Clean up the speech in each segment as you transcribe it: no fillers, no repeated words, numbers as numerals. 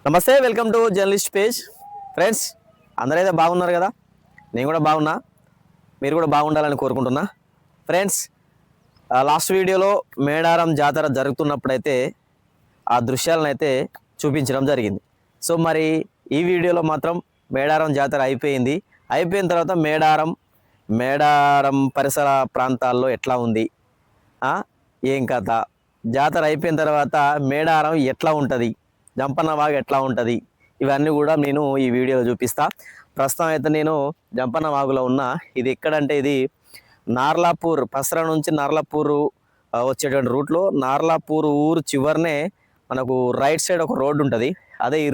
నమస్తే, welcome to journalist page. Friends, అందరైతే బాగున్నారు కదా? నేను కూడా బాగున్నా, మీరు కూడా బాగుండాలని కోరుకుంటున్నా. ఫ్రెండ్స్, లాస్ట్ వీడియోలో మేడారం జాతర జరుగుతున్నప్పుడైతే ఆ దృశ్యాలను అయితే చూపించడం జరిగింది. సో మరి ఈ వీడియోలో మాత్రం మేడారం జాతర అయిపోయిన తర్వాత మేడారం పరిసర ప్రాంతాల్లో ఎట్లా ఉంది, ఏం కథ, జాతర అయిపోయిన తర్వాత మేడారం ఎట్లా ఉంటుంది, జంపన్న వాగు ఎట్లా ఉంటుంది, ఇవన్నీ కూడా నేను ఈ వీడియోలో చూపిస్తా. ప్రస్తుతం అయితే నేను జంపన్న వాగులో ఉన్నా. ఇది ఎక్కడంటే ఇది నార్లాపూర్, పసరా నుంచి నార్లాపూర్ వచ్చేటువంటి రూట్లో నార్లాపూర్ ఊరు చివరనే మనకు రైట్ సైడ్ ఒక రోడ్డు ఉంటుంది. అదే ఈ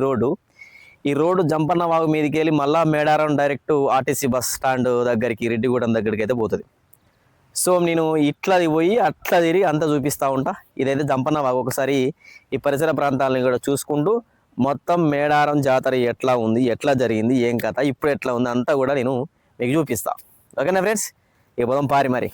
రోడ్డు జంపన్న వాగు మీదకి వెళ్ళి మళ్ళీ Medaram direct RTC bus stand దగ్గరికి, రెడ్డిగూడెం దగ్గరికి అయితే పోతుంది. సో నేను ఇట్లా పోయి అట్లా తిరిగి అంతా చూపిస్తూ ఉంటా. ఇదైతే జంపన్న వాగు. ఒకసారి ఈ పరిసర ప్రాంతాలను కూడా చూసుకుంటూ మొత్తం మేడారం జాతర ఎట్లా ఉంది, ఎట్లా జరిగింది, ఏం కథ, ఇప్పుడు ఎట్లా ఉంది అంతా కూడా నేను మీకు చూపిస్తా. ఓకేనా ఫ్రెండ్స్? ఇక పోదాం పారి మరి.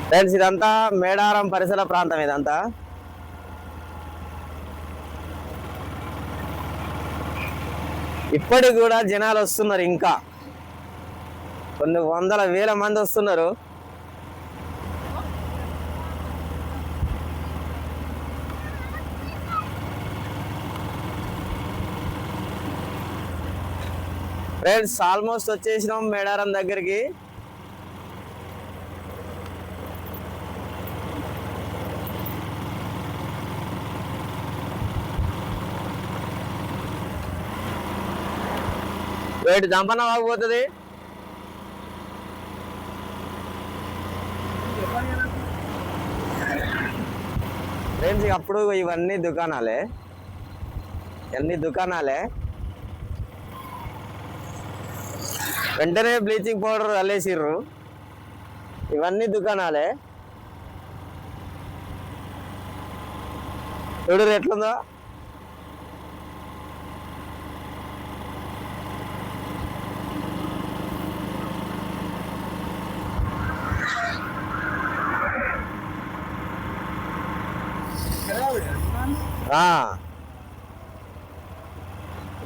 ఫ్రెండ్స్, ఇదంతా మేడారం పరిసర ప్రాంతం. ఇదంతా ఇప్పటికి కూడా జనాలు వస్తున్నారు. ఇంకా కొన్ని వందల వేల మంది వస్తున్నారు. ఫ్రెండ్స్, ఆల్మోస్ట్ వచ్చేసినాం మేడారం దగ్గరికి. వేటి జంపన్న వాగిపోతుంది. ఫ్రెండ్స్, అప్పుడు ఇవన్నీ దుకాణాలే, వెంటనే బ్లీచింగ్ పౌడర్ అల్లేసిర్రు. ఇవన్నీ దుకాణాలే. చూడు ఎట్లుందో.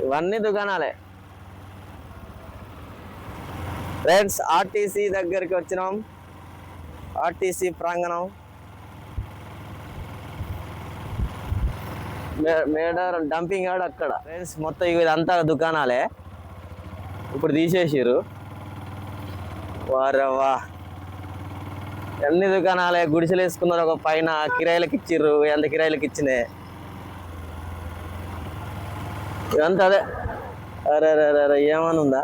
ఇవన్నీ దుకాణాలే. ఫ్రెండ్స్, ఆర్టీసీ దగ్గరికి వచ్చినాం. ఆర్టీసీ ప్రాంగణం, మేడారం డంపింగ్ యార్డ్ అక్కడ. ఫ్రెండ్స్, మొత్తం ఇదంతా దుకాణాలే. ఇప్పుడు తీసేసిర్రు. వారవా, అన్ని దుకాణాలే. గుడిసెలు వేసుకున్నారు. ఒక పైన కిరాయిలకు ఇచ్చిర్రు. ఎంత కిరాయిలకు ఇచ్చినే ఇదంతా అదే. అరే అరే అరే అరే, ఏమని ఉందా?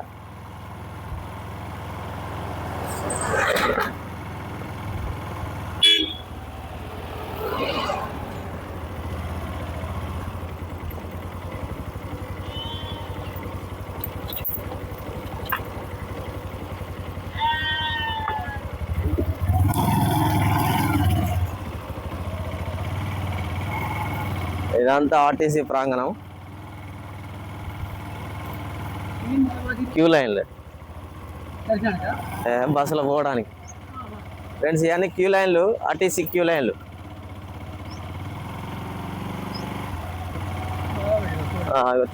ఇదంతా ఆర్టీసీ ప్రాంగణం. క్యూ లైన్లు బస్సులో పోవడానికి. ఫ్రెండ్స్, ఇవన్నీ క్యూ లైన్లు, ఆర్టీసీ క్యూ లైన్లు.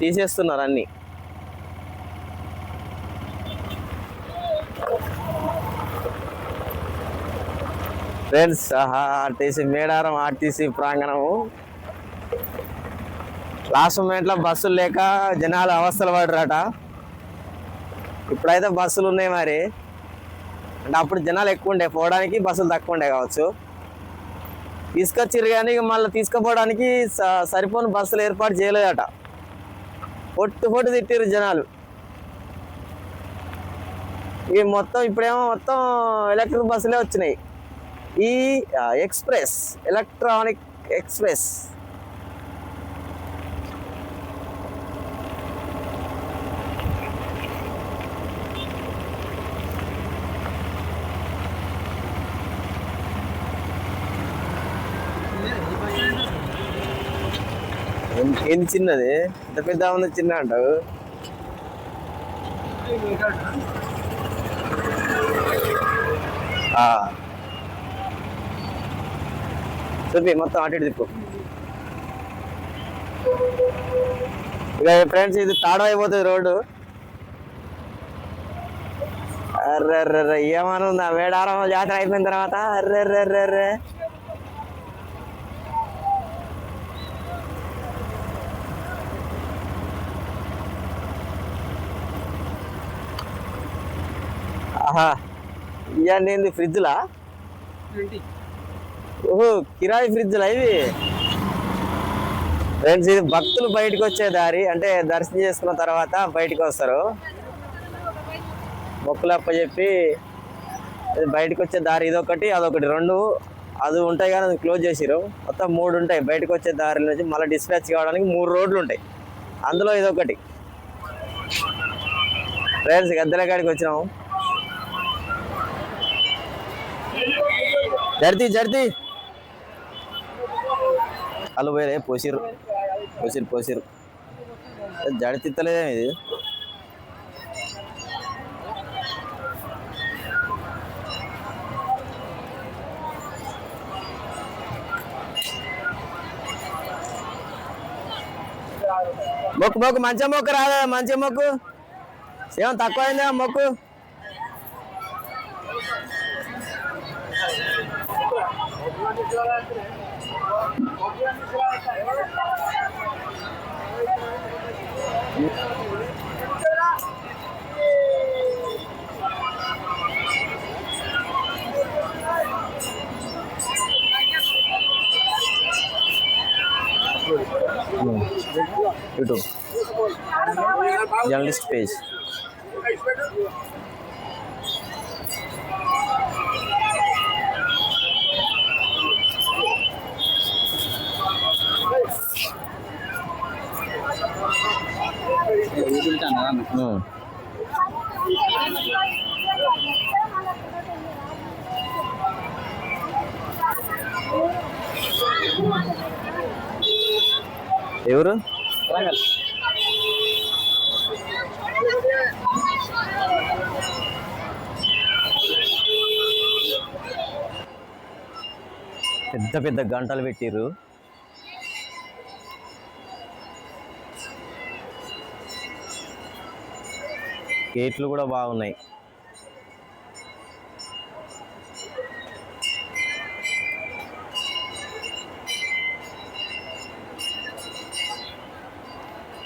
తీసేస్తున్నారు అన్నీ. ఫ్రెండ్స్, ఆర్టీసీ మేడారం ఆర్టీసీ ప్రాంగణము లాస్ట్ మూమెంట్లో బస్సులు లేక జనాలు అవస్థలు పడరట. ఇప్పుడైతే బస్సులు ఉన్నాయి మరి. అంటే అప్పుడు జనాలు ఎక్కువ ఉండే, పోవడానికి బస్సులు తక్కువ ఉండే కావచ్చు. తీసుకొచ్చిర్రు కానీ మళ్ళీ తీసుకుపోవడానికి సరిపోని బస్సులు ఏర్పాటు చేయలేదట. పొట్టు తిట్టిర్రు జనాలు. ఇవి మొత్తం ఇప్పుడేమో మొత్తం ఎలక్ట్రిక్ బస్సులే వచ్చినాయి. ఈ ఎక్స్ప్రెస్, ఎలక్ట్రానిక్ ఎక్స్ప్రెస్. ఏంది చిన్నది, ఇంత పెద్ద ఉంది చిన్న అంటావు? చూపి మొత్తం అటు ఇటు తిప్పు. ఇక ఫ్రెండ్స్ ఇది తాడం అయిపోతుంది రోడ్డు. అర్రెర్రెర్రె ఏమని ఉందా మేడారం జాతర అయిపోయిన తర్వాత? అర్రెర్రెర్రెర్రె ఆహా, ఇవన్నీ ఏంది ఫ్రిడ్జ్లా? ఓహో కిరాయి ఫ్రిడ్జ్లా ఇవి? ఫ్రెండ్స్ ఇది భక్తులు బయటకు వచ్చే దారి. అంటే దర్శనం చేసుకున్న తర్వాత బయటకు వస్తారు, మొక్కులప్ప చెప్పి బయటకు వచ్చే దారి. ఇదొకటి అదొకటి, రెండు అది ఉంటాయి కానీ అది క్లోజ్ చేసిరు. మొత్తం 3 ఉంటాయి బయటకు వచ్చే దారి నుంచి. మళ్ళీ డిస్పాచ్ కావడానికి 3 రోడ్లు ఉంటాయి, అందులో ఇదొకటి. ఫ్రెండ్స్ గద్దెల కాడికి వచ్చినాము. జర్తి వాళ్ళు పోయే పోసిరు జడితిత్తలేదేమి ఇది? మొక్కు మంచిగా మొక్కు రాదా? మంచిగా మొక్కు ఏమో తక్కువ అయిందా మొక్కు? YouTube journalist page. ఎవరు? పెద్ద పెద్ద గంటలు పెట్టిర్రు. గేట్లు కూడా బాగున్నాయి.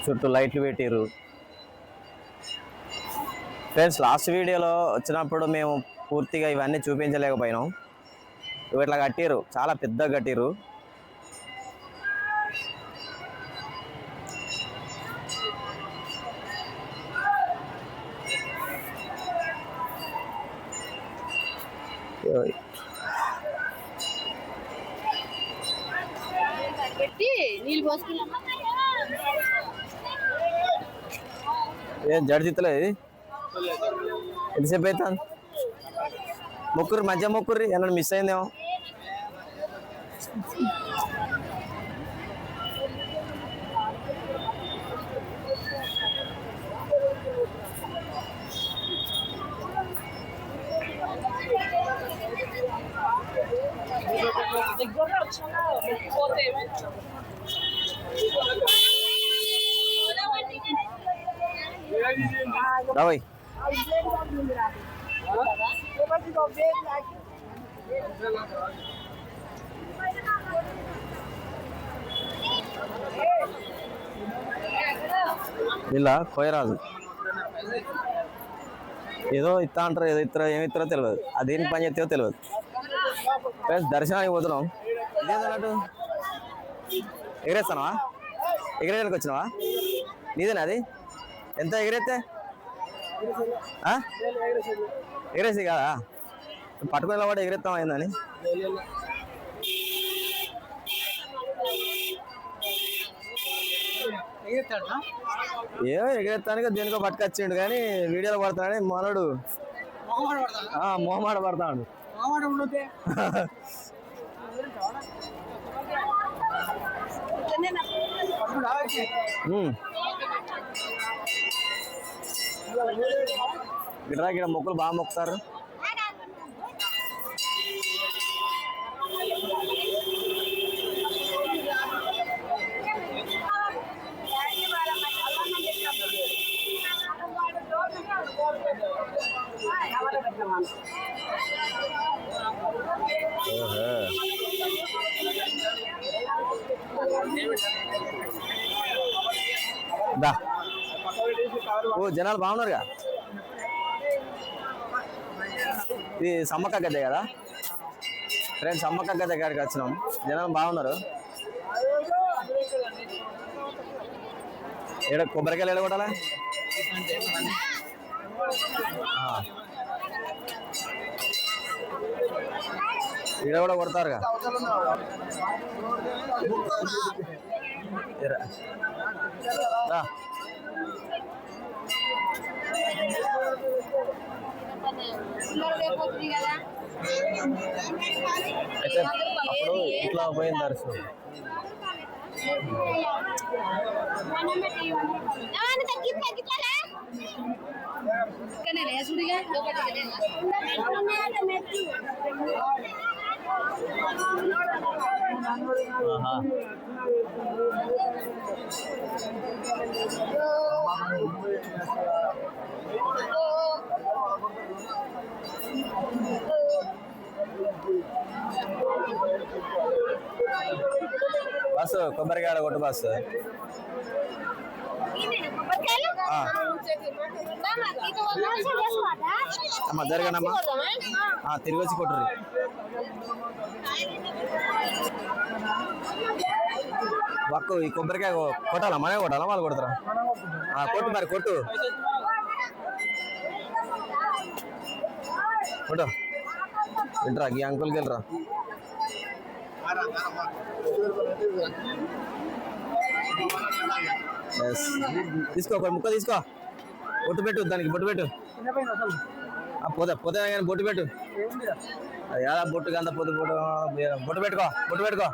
చుట్టూ లైట్లు పెట్టిర్రు. ఫ్రెండ్స్ లాస్ట్ వీడియోలో వచ్చినప్పుడు మేము పూర్తిగా ఇవన్నీ చూపించలేకపోయినాం. ఇట్లా కట్టిర్రు, చాలా పెద్ద కట్టిర్రు. ఏం జడితిత్తలేదు ఇది? ఎంతసేపు అవుతుంది? మొక్కుర్రి మధ్య మొక్కుర్రి, ఏమన్నా మిస్ అయిందేమో. Давай. ఇలా కోయరాదు ఏదో ఇస్తా అంటారు, ఏదో ఇస్తారో ఏమి ఇస్తారో తెలియదు, అది దేనికి పని చేస్తారో తెలియదు. ఫ్రెండ్స్ దర్శనానికి పోతున్నాం. ఇదేదన్నట్టు ఎగిరేస్తానవా? ఎగిరేయడానికి వచ్చినావా? నీదేనా అది? ఎంత ఎగిరేస్తే ఎగిరేసి కాదా? పట్టుకునే వాడు ఎగిరేస్తాం అయిందని. ఏమో ఎగిరెత్తానికి దేనికో పట్టుకొచ్చిండు కానీ వీడియోలో పడతాడని మనోడు మొహమాట పడతాడు. ఇక్కడ మొక్కలు బాగా మొక్కుతారు. ఓ జనాలు బాగున్నారుగా. ఇది సమ్మక్క గద్దె కదా ఫ్రెండ్స్, సమ్మక్క గద్దె కాడికి వచ్చినాం. జనాలు బాగున్నారు. ఏడ కొబ్బరికాయలు ఎడగొట్టాలా? ఈడ కూడా కొడతారుగా. అయితే అప్పుడు ఇట్లా పోయింది దర్శనం. బస్సు కొబ్బరికాయ కొట్టు బస్సు. అమ్మా జరగనమ్మా, తిరిగి వచ్చి కొట్టుర్రి. వక్కు ఈ కొబ్బరికాయ కొట్టాలా? మనమే కొట్టాలా వాళ్ళు కొడతారా? కొట్టు మరి కొట్టు కొట్టు. వెళ్ళరా ఈ అంకుల్కి వెళ్ళరా. తీసుకో ఒక ముక్క తీసుకో, బొట్టు పెట్టు, దానికి బొట్టు పెట్టు. పోతే కానీ బొట్టు పెట్టు. ఎలా బొట్టు కంత పొద్దు బొట్టు పెట్టుకో, బొట్టు పెట్టుకో.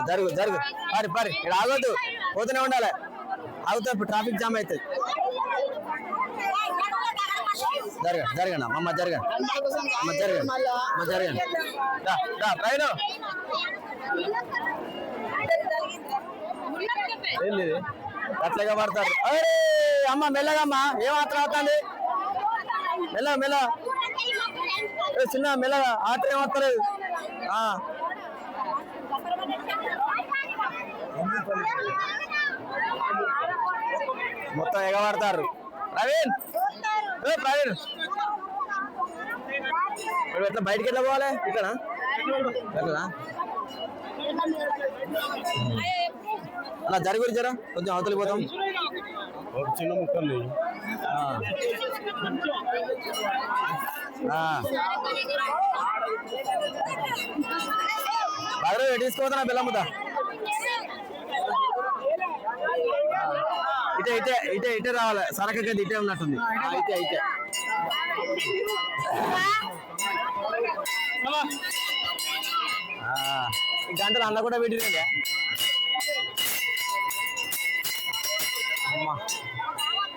జరుగు జరుగు, పారి పారి, ఇక్కడ ఆగొద్దు, పోతూనే ఉండాలి. ఆగుతా ట్రాఫిక్ జామ్ అవుతుంది. జరగండి అమ్మ, జరగండి అమ్మ, జరగండి అమ్మ, జరగండి. ట్రైన్ ఏంది అట్లాగా పడతారు. అరే అమ్మ మెల్లగమ్మా, ఏం ఆత్ర అవుతుంది? మెల్ల మెల్ల చిన్న మెల్లగా, ఆత్ర ఏం వస్తలేదు. మొత్తం ఎగబడతారు. ప్రవీణ్ ప్రవీణ్ ఎట్లా బయటికి ఎట్లా పోవాలి? ఇక్కడ అలా జరుగురు జరా, కొంచెం అవతలికి పోతాం. చిన్న ముక్కలు బాగా తీసుకోవద్దా బెల్లమ్ముతా. ఇటే ఇటే ఇటే ఇటే రావాలి, సరకకి ఇటే ఉన్నట్టుంది. అయితే అయితే ఈ గంటలు అన్న కూడా పెట్టిందే. అమ్మా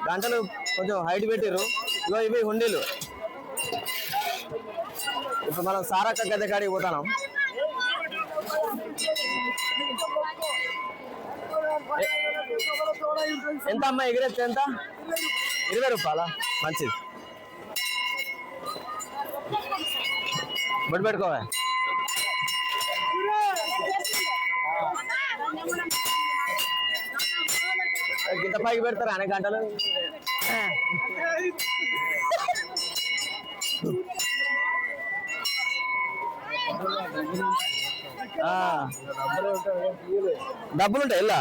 గంటలు కొంచెం హైట్ పెట్టారు. ఇగో ఇవి హుండీలు. ఇప్పుడు మనం సారక్క గద్దె కాడికి పోతున్నాం. ఎంత అమ్మా ఎగిరెత్తే ఎంత? 20 రూపాయలా? మంచిది. బొట్టు పెట్టుకోవా. ఇంత పైకి పెడతారా అనే గంటలు? డబ్బులుంటాయి ఇలా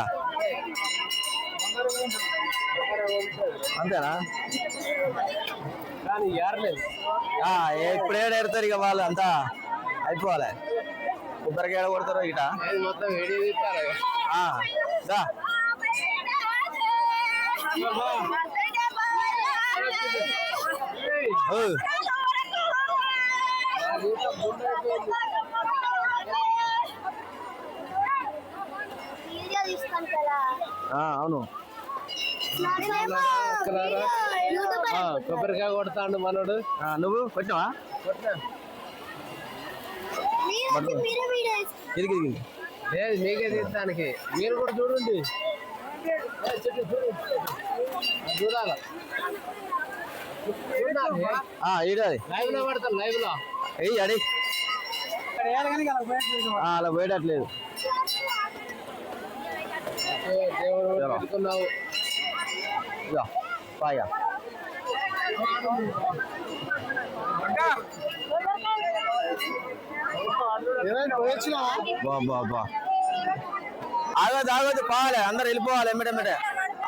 అంతేనా? ఇప్పుడు ఏడ ఎడతారు ఇక వాళ్ళు అంతా అయిపోవాలి. కొబ్బరికి ఏడ కొడతారు ఇట మొత్తం అవును. కొబ్బరికాయ కొడతాడు మనోడు. నువ్వు కొట్టినావా? లేదు మీకే తీస్తానికి. మీరు కూడా చూడండి, చూడాలి. లైవ్ లో పడతాను, లైవ్ లో అడి అలా పోయేటట్లేదు. దేవుడు పెట్టుకున్నావు. ఆగదు ఆగదు పోవాలి, అందరు వెళ్ళిపోవాలి. ఎమ్మటెమ్మటే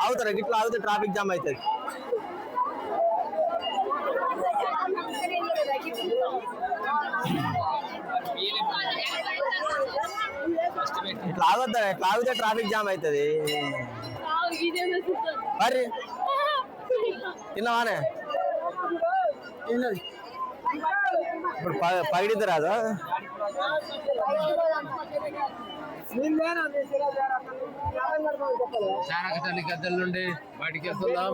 అవుతారు, గిట్లా ఆగితే ట్రాఫిక్ జామ్ అవుతుంది. ఇట్లా ఆగొద్దా, ఇట్లా ఆగితే ట్రాఫిక్ జామ్ అవుతుంది. మరి తిన్నావానే? ఇప్పుడు పగిడిద్ది రాదా? చారకతల్లి గద్దెల నుండి బయటికి వెళ్తున్నాం.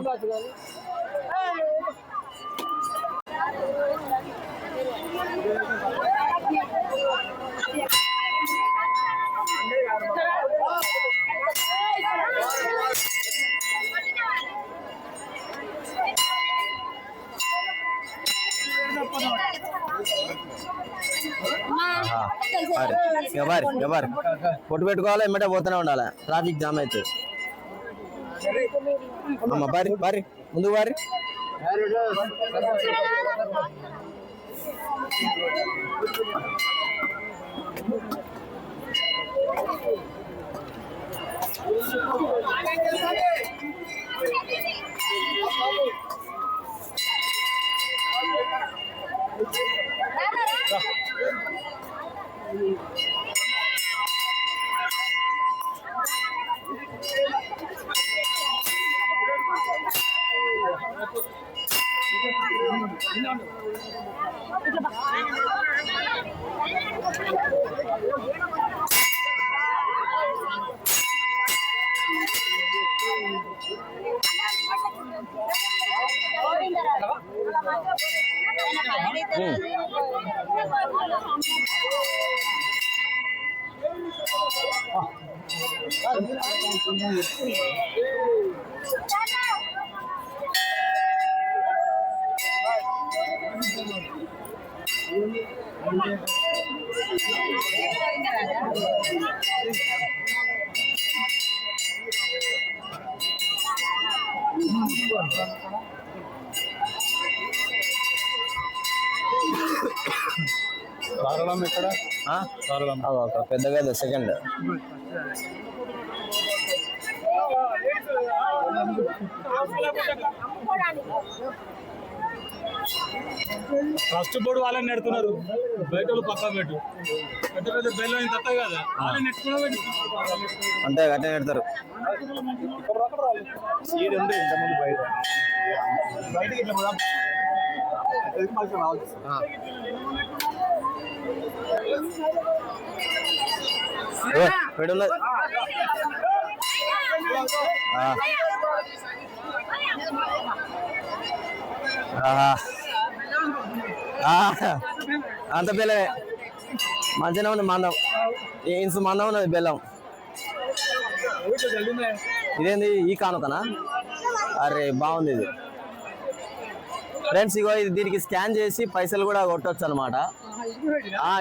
పొట్టు పెట్టుకోవాలి, ఎమ్మటే పోతూనే ఉండాలి, ట్రాఫిక్ జామ్ అవుతుంది. అమ్మ బారి బారి ముందుకు బారి. ఇక్కడ పెద్దగా సెకండ్ ఫస్ట్ బోర్డు వాళ్ళని నెడుతున్నారు, బయట పక్క పెట్టు. పెద్ద పెద్ద బెల్లం తక్కువ కదా, వాళ్ళని నెట్టుకుని అంతే గట్టే నెడతారు. సీడ్ ఉంది ఇంతమంది బయట బయటకి ఇట్లా రావచ్చు. అంత పిల్లలే మంచిగానే ఉంది మందం. ఇంచు మందం ఉన్నది బెల్లం. ఇదేంది ఈ కానుకనా? అరే బాగుంది ఇది ఫ్రెండ్స్. ఇగో ఇది దీనికి స్కాన్ చేసి పైసలు కూడా కొట్టొచ్చు అనమాట.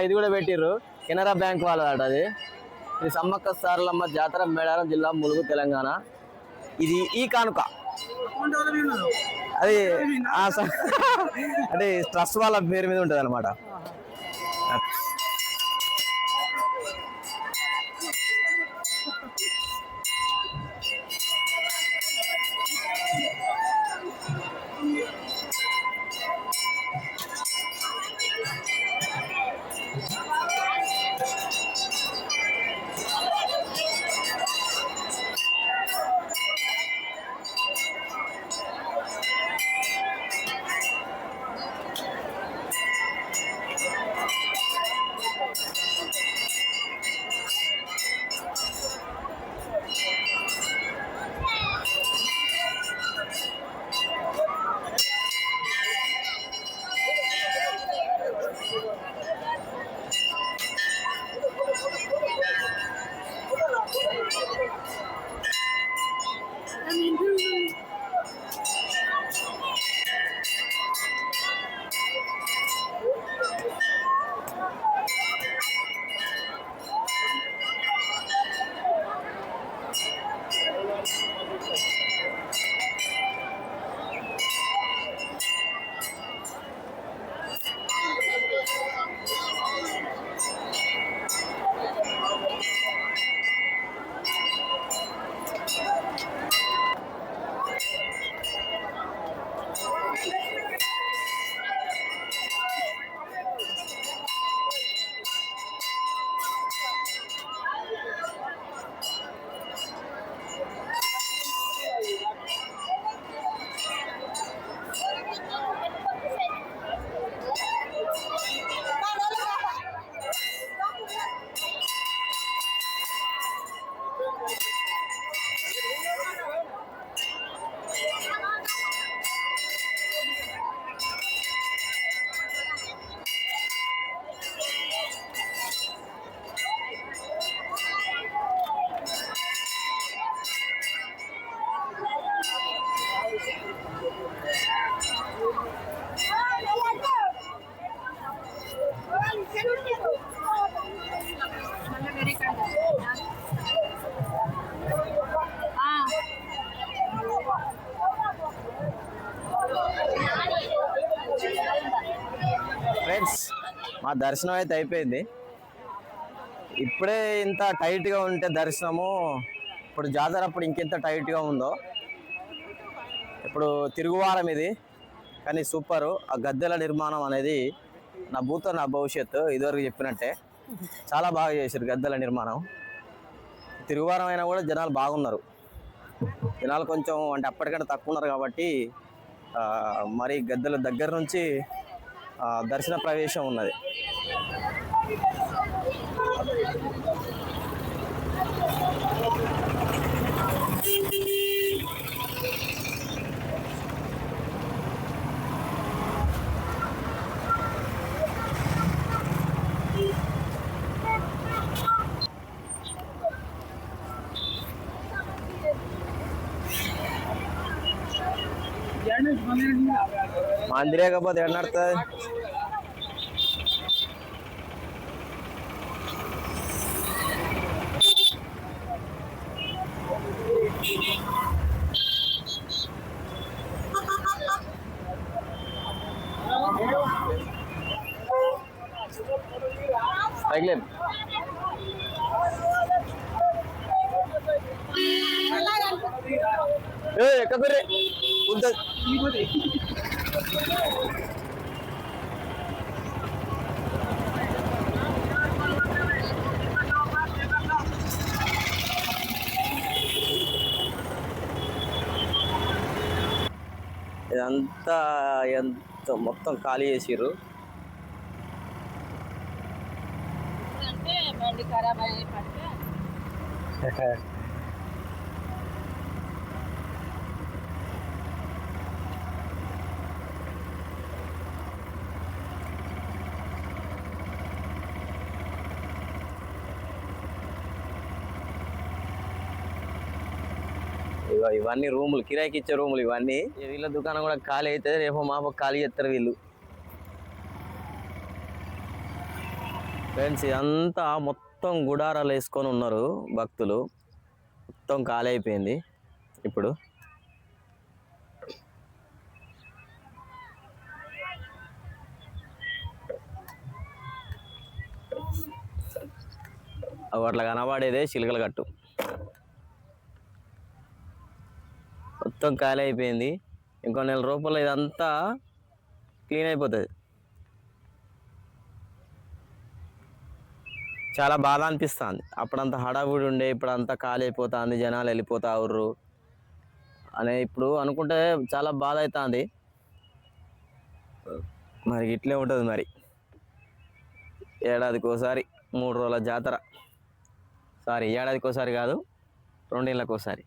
ఇది కూడా పెట్టిర్రు, కెనరా బ్యాంక్ వాళ్ళదట అది. ఇది సమ్మక్క సారలమ్మ జాతర, మేడారం జిల్లా, ములుగు, తెలంగాణ. ఇది ఈ కానుక అది అంటే ట్రస్ట్ వాళ్ళ పేరు మీద ఉంటుంది అనమాట. ఫ్రెండ్స్ మా దర్శనం అయితే అయిపోయింది. ఇప్పుడే ఇంత టైట్గా ఉంటే దర్శనము, ఇప్పుడు జాతర అప్పుడు ఇంకెంత టైట్గా ఉందో. ఇప్పుడు తిరుగువారం ఇది, కానీ సూపరు. ఆ గద్దెల నిర్మాణం అనేది నా భూతో నా భవిష్యత్తు, ఇదివరకు చెప్పినట్టే చాలా బాగా చేశారు గద్దెల నిర్మాణం. తిరుగువారం అయినా కూడా జనాలు బాగున్నారు. జనాలు కొంచెం అంటే అప్పటికంటే తక్కువ ఉన్నారు కాబట్టి మరి గద్దెల దగ్గర నుంచి దర్శన ప్రవేశం ఉన్నది. మందిరే కాకపోతే ఎక్కడ నడుతుంది? పైకి ఎక్కకురే ఇదంతా ఎంత మొత్తం ఖాళీ చేసిర్రు. ఇవన్నీ రూములు, కిరాయికి ఇచ్చే రూములు ఇవన్నీ. వీళ్ళ దుకాణం కూడా ఖాళీ అవుతుంది, రేపు మాప ఖాళీ చేస్తారు వీళ్ళు. ఫ్రెండ్స్ ఇదంతా మొత్తం గుడారాలు వేసుకొని ఉన్నారు భక్తులు. మొత్తం ఖాళీ అయిపోయింది ఇప్పుడు. అట్లా కనబడేదే చిలకల గట్టు. మొత్తం ఖాళీ అయిపోయింది. ఇంకో నెల రూపాయలు ఇదంతా క్లీన్ అయిపోతుంది. చాలా బాధ అనిపిస్తుంది. అప్పుడంతా హడావుడి ఉండే, ఇప్పుడు అంతా ఖాళీ అయిపోతుంది, జనాలు వెళ్ళిపోతా ఉర్రు అని ఇప్పుడు అనుకుంటే చాలా బాధ అవుతుంది. మరి ఇట్లే ఉంటుంది మరి. ఏడాదికి ఒకసారి 3 రోజుల జాతర. ఏడాదికి ఒకసారి కాదు, 2 ఏళ్ళకి ఒకసారి.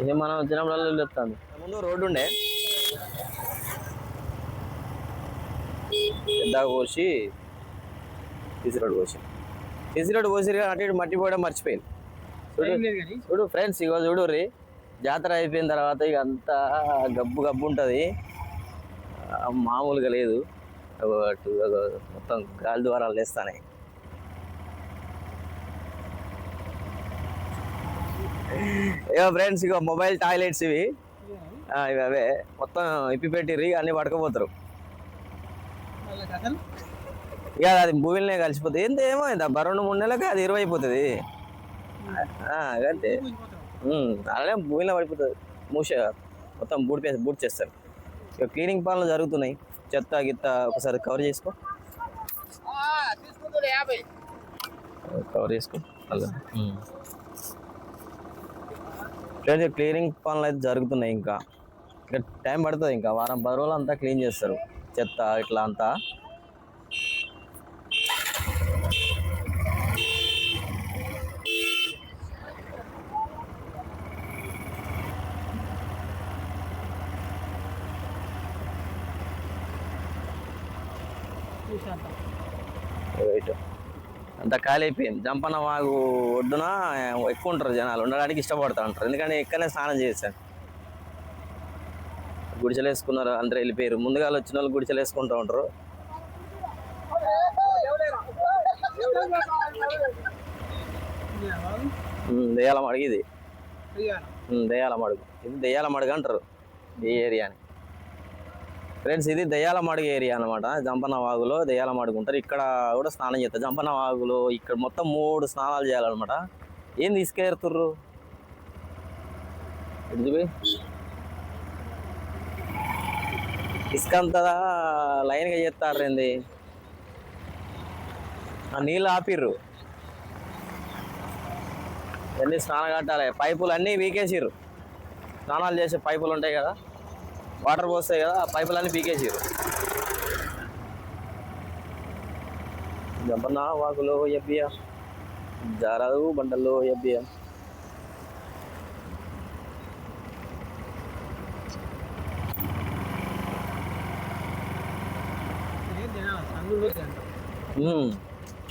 ఇది మనం వచ్చినప్పుడల్లా చెప్తాను. ముందు రోడ్డు ఉండే, పెద్దగా కోసి సీసీ రోడ్డు కోసిరు, అటు ఇటు మట్టి పోయడం మర్చిపోయింది. చూడు ఫ్రెండ్స్, ఇగో చూడు రీ, జాతర అయిపోయిన తర్వాత ఇక అంతా గబ్బు ఉంటుంది, మామూలుగా లేదు. మొత్తం గాలి ద్వారాలు వేస్తాయి. ఏవో ఫ్రెండ్స్, ఇక మొబైల్ టాయిలెట్స్ ఇవి అవే మొత్తం ఇప్పి పెట్టిర్రి, అన్ని పట్టుకపోతారు. ఇక అది భూమిలోనే కలిసిపోతుంది. ఏమైంది 2-3 నెలలకి అది 20 అయిపోతుంది. అంతే, అలానే భూమిలో పడిపోతుంది. మొత్తం బూడి చేస్తారు. ఇక క్లీనింగ్ పనులు జరుగుతున్నాయి. చెత్త గిత్త ఒకసారి కవర్ చేసుకో. క్లీనింగ్ పనులు అయితే జరుగుతున్నాయి. ఇంకా టైం పడుతుంది. ఇంకా వారం 10 రోజులు అంతా క్లీన్ చేస్తారు, చెత్త ఇట్లా అంతా. అంతా ఖాళీ అయిపోయింది. జంపన్న వాగు ఒడ్డున ఎక్కువ ఉంటారు జనాలు, ఉండడానికి ఇష్టపడుతూ ఉంటారు. ఎందుకంటే ఇక్కడనే స్నానం చేశాను. గుడిసెలు వేసుకున్నారు, అందరూ వెళ్ళిపోయారు. ముందుగా వచ్చిన వాళ్ళు గుడిసెలు వేసుకుంటూ ఉంటారు. దెయ్యాల మడుగు ఇది, దెయ్యాల మడుగు. ఇది దెయ్యాల మడుగు అంటారు ఈ ఏరియాని. ఫ్రెండ్స్ ఇది దెయ్యాల మడుగు ఏరియా అనమాట. జంపన్న వాగులో దెయ్యాల మడుగు ఉంటారు. ఇక్కడ కూడా స్నానం చేస్తారు. జంపన్న వాగులో ఇక్కడ మొత్తం 3 స్నానాలు చేయాలన్నమాట. ఏం తీసుకెళ్తుర్రు ఇసుకంతా లైన్గా చేస్తారు. ఏంది ఆ నీళ్ళు ఆపిర్రు, అన్నీ స్నానం కట్టాలి. పైపులు అన్నీ వీకేసిర్రు. స్నానాలు చేసే పైపులు ఉంటాయి కదా, వాటర్ పోస్తాయి కదా, ఆ పైపులన్నీ పీకేసారు. జంపన్న వాగులో ఎబ్బియా, జారాదు బండల్లో ఎబ్బియా.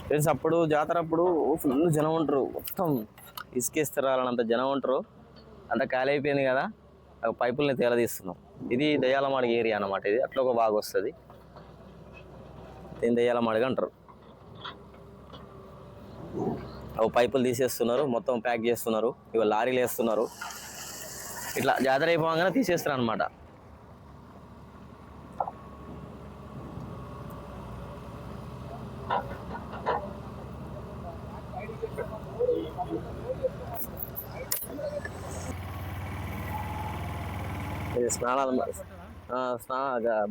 ఫ్రెండ్స్ అప్పుడు జాతర అప్పుడు ఫుల్ జనం ఉంటారు. మొత్తం ఇసుకేస్తారాలన్నంత జనం ఉంటారు. అంత ఖాళీ అయిపోయింది కదా, పైపుల్ని తేలదీస్తున్నాం. ఇది దెయ్యాల మడుగు ఏరియా అన్నమాట. ఇది అట్లా ఒక బాగా వస్తుంది. దీని దెయ్యాల మడుగు అంటారు. అవి పైపులు తీసేస్తున్నారు, మొత్తం ప్యాక్ చేస్తున్నారు. ఇవి లారీలు వేస్తున్నారు. ఇట్లా జాతర అయిపోగానే తీసేస్తారు అనమాట. ఇది స్నానాలు,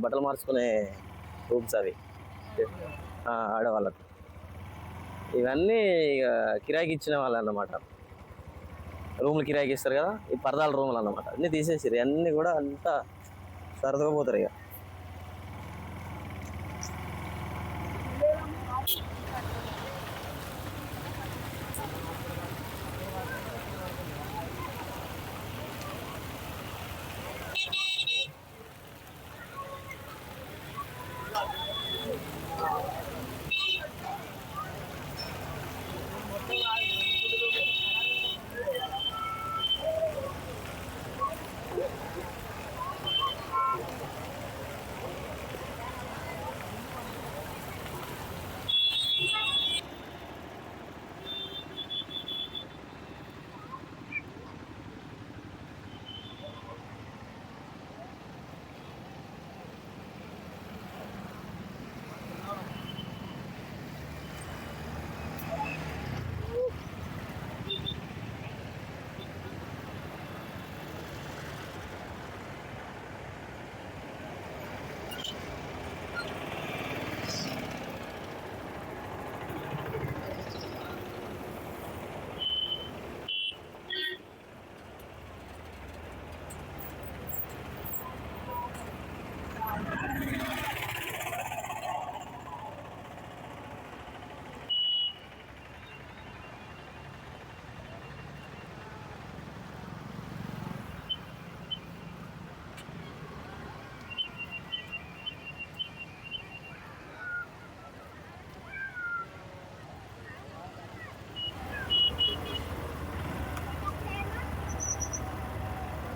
బట్టలు మార్చుకునే రూమ్స్ అవి ఆడవాళ్ళకు. ఇవన్నీ ఇక కిరాయికి ఇచ్చిన వాళ్ళు అన్నమాట. రూములు కిరాయికి ఇస్తారు కదా, ఈ పరదాల రూములు అన్నమాట. అన్నీ తీసేసారు. అన్నీ కూడా అంతా సరదాగా పోతారు. ఇక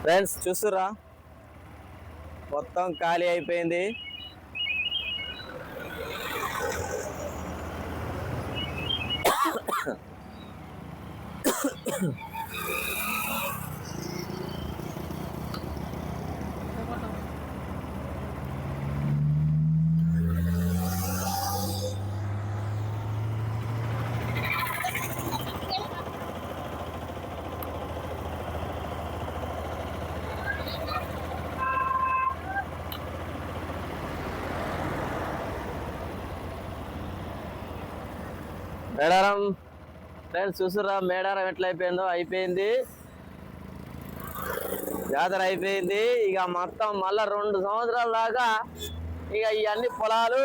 ఫ్రెండ్స్ చూస్తురా మొత్తం ఖాళీ అయిపోయింది. మేడారం ఫ్రెండ్స్ చూస్తురా మేడారం ఎట్లా అయిపోయిందో. అయిపోయింది జాతర అయిపోయింది. ఇక మొత్తం మళ్ళా 2 సంవత్సరాల దాకా ఇక ఇవన్నీ పొలాలు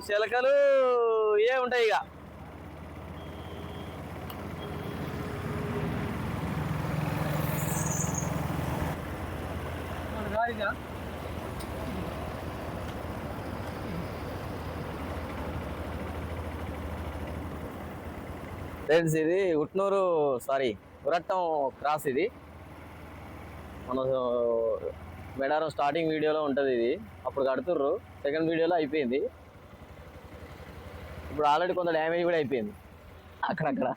చిలకలు ఏ ఉంటాయి ఇక. ఫ్రెండ్స్ ఇది ఉట్నూరు ఉరట్టం క్రాస్. ఇది మన మేడారం స్టార్టింగ్ వీడియోలో ఉంటుంది. ఇది అప్పుడు కడుతుర్రు, సెకండ్ వీడియోలో అయిపోయింది. ఇప్పుడు ఆల్రెడీ కొంత డ్యామేజ్ కూడా అయిపోయింది అక్కడక్కడ.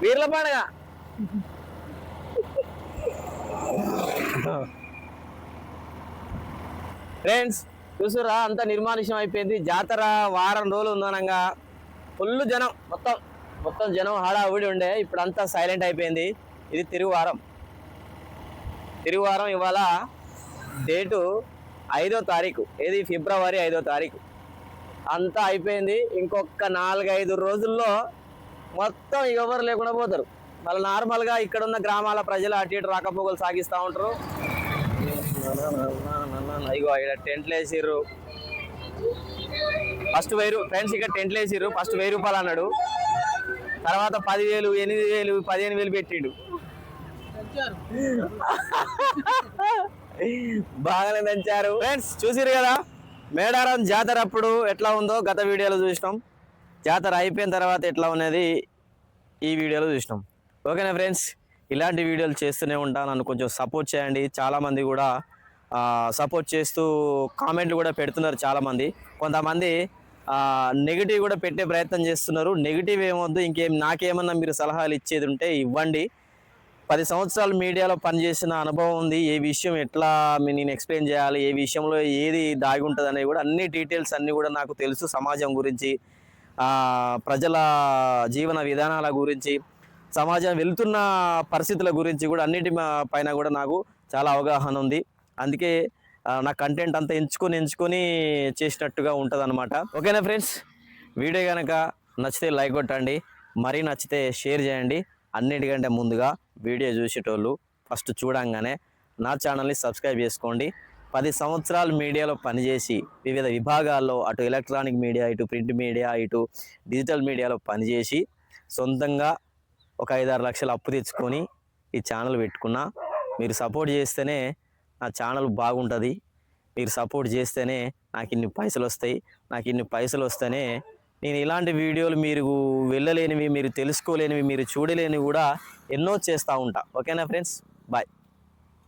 వీర్ల పండుగ ఫ్రెండ్స్ చూసురా అంతా నిర్మానుష్యం అయిపోయింది. జాతర వారం రోజులు ఉందనంగా ఫుల్ జనం, మొత్తం జనం హడావుడి ఉండే. ఇప్పుడు అంతా సైలెంట్ అయిపోయింది. ఇది తిరుగువారం ఇవాళ డేటు 5వ తారీఖు. ఏది ఫిబ్రవరి 5వ తారీఖు. అంతా అయిపోయింది. ఇంకొక 4-5 రోజుల్లో మొత్తం ఎవరు లేకుండా పోతారు. మళ్ళీ నార్మల్గా ఇక్కడ ఉన్న గ్రామాల ప్రజలు అటు ఇటు రాకపోకలు సాగిస్తూ ఉంటారు. ఇగో ఇక్కడ టెంట్లు వేసిర్రు. ఫస్ట్ 1000 ఫ్రెండ్స్ ఇక్కడ టెంట్లు వేసిర్రు. ఫస్ట్ 1000 రూపాయలు అన్నాడు. తర్వాత 10,000, 8,000, 15,000 పెట్టిండు. బాగానే దంచారు. ఫ్రెండ్స్ చూసిరు కదా మేడారం జాతర అప్పుడు ఎట్లా ఉందో గత వీడియోలో చూసినాం. జాతర అయిపోయిన తర్వాత ఎట్లా ఉన్నది ఈ వీడియోలో చూసినాం. ఓకేనా ఫ్రెండ్స్, ఇలాంటి వీడియోలు చేస్తూనే ఉంటాను. నన్ను కొంచెం సపోర్ట్ చేయండి. చాలామంది కూడా సపోర్ట్ చేస్తూ కామెంట్లు కూడా పెడుతున్నారు. చాలామంది కొంతమంది నెగిటివ్ కూడా పెట్టే ప్రయత్నం చేస్తున్నారు. నెగిటివ్ ఏమొద్దు, నాకేమన్నా మీరు సలహాలు ఇచ్చేది ఉంటే ఇవ్వండి. 10 సంవత్సరాలు మీడియాలో పనిచేసిన అనుభవం ఉంది. ఏ విషయం ఎట్లా నేను ఎక్స్ప్లెయిన్ చేయాలి, ఏ విషయంలో ఏది దాగి ఉంటుంది అనేవి కూడా అన్ని డీటెయిల్స్ అన్నీ కూడా నాకు తెలుసు. సమాజం గురించి, ప్రజల జీవన విధానాల గురించి, సమాజం వెళ్తున్న పరిస్థితుల గురించి కూడా అన్నిటి పైన కూడా నాకు చాలా అవగాహన ఉంది. అందుకే నా కంటెంట్ అంతా ఎంచుకొని చేసినట్టుగా ఉంటుంది అనమాట. ఓకేనా ఫ్రెండ్స్, వీడియో కనుక నచ్చితే లైక్ కొట్టండి, మరీ నచ్చితే షేర్ చేయండి. అన్నిటికంటే ముందుగా వీడియో చూసేటోళ్ళు ఫస్ట్ చూడంగానే నా ఛానల్ని సబ్స్క్రైబ్ చేసుకోండి. 10 సంవత్సరాలు మీడియాలో పనిచేసి వివిధ విభాగాల్లో అటు ఎలక్ట్రానిక్ మీడియా, ఇటు ప్రింట్ మీడియా, ఇటు డిజిటల్ మీడియాలో పనిచేసి సొంతంగా ఒక 5-6 లక్షలు అప్పు తెచ్చుకొని ఈ ఛానల్ పెట్టుకున్నా. మీరు సపోర్ట్ చేస్తేనే నా ఛానల్ బాగుంటుంది. మీరు సపోర్ట్ చేస్తేనే నాకు ఇన్ని పైసలు వస్తాయి. నాకు ఇన్ని పైసలు వస్తేనే నేను ఇలాంటి వీడియోలు మీరు వెళ్ళలేనివి, మీరు తెలుసుకోలేనివి, మీరు చూడలేనివి కూడా ఎన్నో చేస్తూ ఉంటా. ఓకేనా ఫ్రెండ్స్, బాయ్.